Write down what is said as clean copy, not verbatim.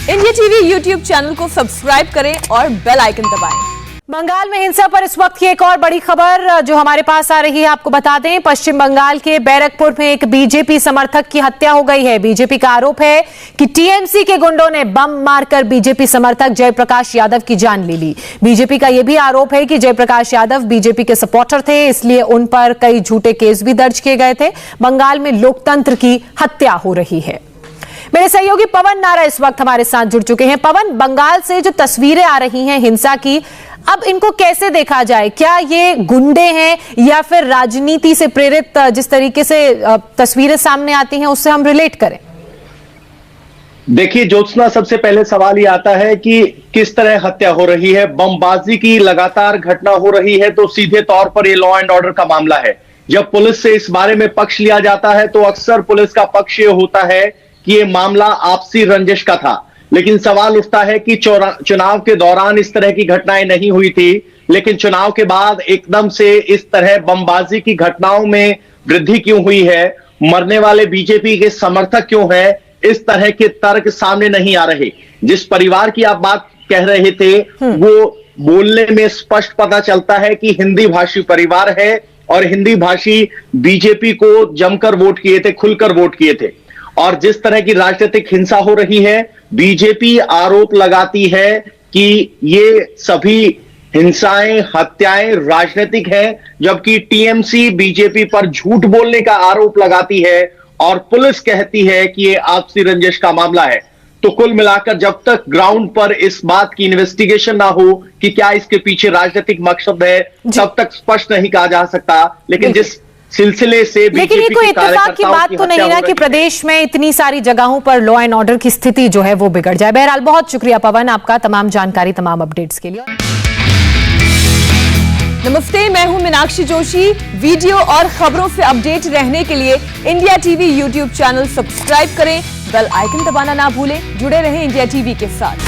India TV YouTube channel को subscribe करें और बेल आइकन दबाएं। बंगाल में हिंसा पर इस वक्त की एक और बड़ी खबर जो हमारे पास आ रही है, आपको बता दें। पश्चिम बंगाल के बैरकपुर में एक बीजेपी समर्थक की हत्या हो गई है। बीजेपी का आरोप है कि टीएमसी के गुंडों ने बम मारकर बीजेपी समर्थक जयप्रकाश यादव की जान ले ली। बीजेपी का यह भी आरोप है कि जयप्रकाश यादव बीजेपी के सपोर्टर थे, इसलिए उन पर कई झूठे केस भी दर्ज किए गए थे। बंगाल में लोकतंत्र की हत्या हो रही है। मेरे सहयोगी पवन नारा इस वक्त हमारे साथ जुड़ चुके हैं। पवन, बंगाल से जो तस्वीरें आ रही हैं हिंसा की, अब इनको कैसे देखा जाए? क्या ये गुंडे हैं या फिर राजनीति से प्रेरित जिस तरीके से तस्वीरें सामने आती हैं उससे हम रिलेट करें? देखिए ज्योत्सना, सबसे पहले सवाल ये आता है कि किस तरह हत्या हो रही है। बमबाजी की लगातार घटना हो रही है तो सीधे तौर पर ये लॉ एंड ऑर्डर का मामला है। जब पुलिस से इस बारे में पक्ष लिया जाता है तो अक्सर पुलिस का पक्ष ये होता है कि ये मामला आपसी रंजिश का था, लेकिन सवाल उठता है कि चुनाव के दौरान इस तरह की घटनाएं नहीं हुई थी, लेकिन चुनाव के बाद एकदम से इस तरह बमबाजी की घटनाओं में वृद्धि क्यों हुई है? मरने वाले बीजेपी के समर्थक क्यों हैं? इस तरह के तर्क सामने नहीं आ रहे। जिस परिवार की आप बात कह रहे थे वो बोलने में स्पष्ट पता चलता है कि हिंदी भाषी परिवार है और हिंदी भाषी बीजेपी को जमकर वोट किए थे, खुलकर वोट किए थे। और जिस तरह की राजनीतिक हिंसा हो रही है, बीजेपी आरोप लगाती है कि ये सभी हिंसाएं, हत्याएं राजनीतिक हैं, जबकि टीएमसी बीजेपी पर झूठ बोलने का आरोप लगाती है और पुलिस कहती है कि ये आपसी रंजिश का मामला है। तो कुल मिलाकर जब तक ग्राउंड पर इस बात की इन्वेस्टिगेशन ना हो कि क्या इसके पीछे राजनीतिक मकसद है, तब तक स्पष्ट नहीं कहा जा सकता। लेकिन जिस सिलसिले से लेकिन ये कोई इत्तेफाक की बात तो नहीं ना कि प्रदेश में इतनी सारी जगहों पर लॉ एंड ऑर्डर की स्थिति जो है वो बिगड़ जाए। बहरहाल बहुत शुक्रिया पवन आपका तमाम जानकारी, तमाम अपडेट्स के लिए। नमस्ते, मैं हूं मीनाक्षी जोशी। वीडियो और खबरों से अपडेट रहने के लिए India TV YouTube channel subscribe करें, बेल आइकन दबाना ना भूलें। जुड़े रहें इंडिया टीवी के साथ।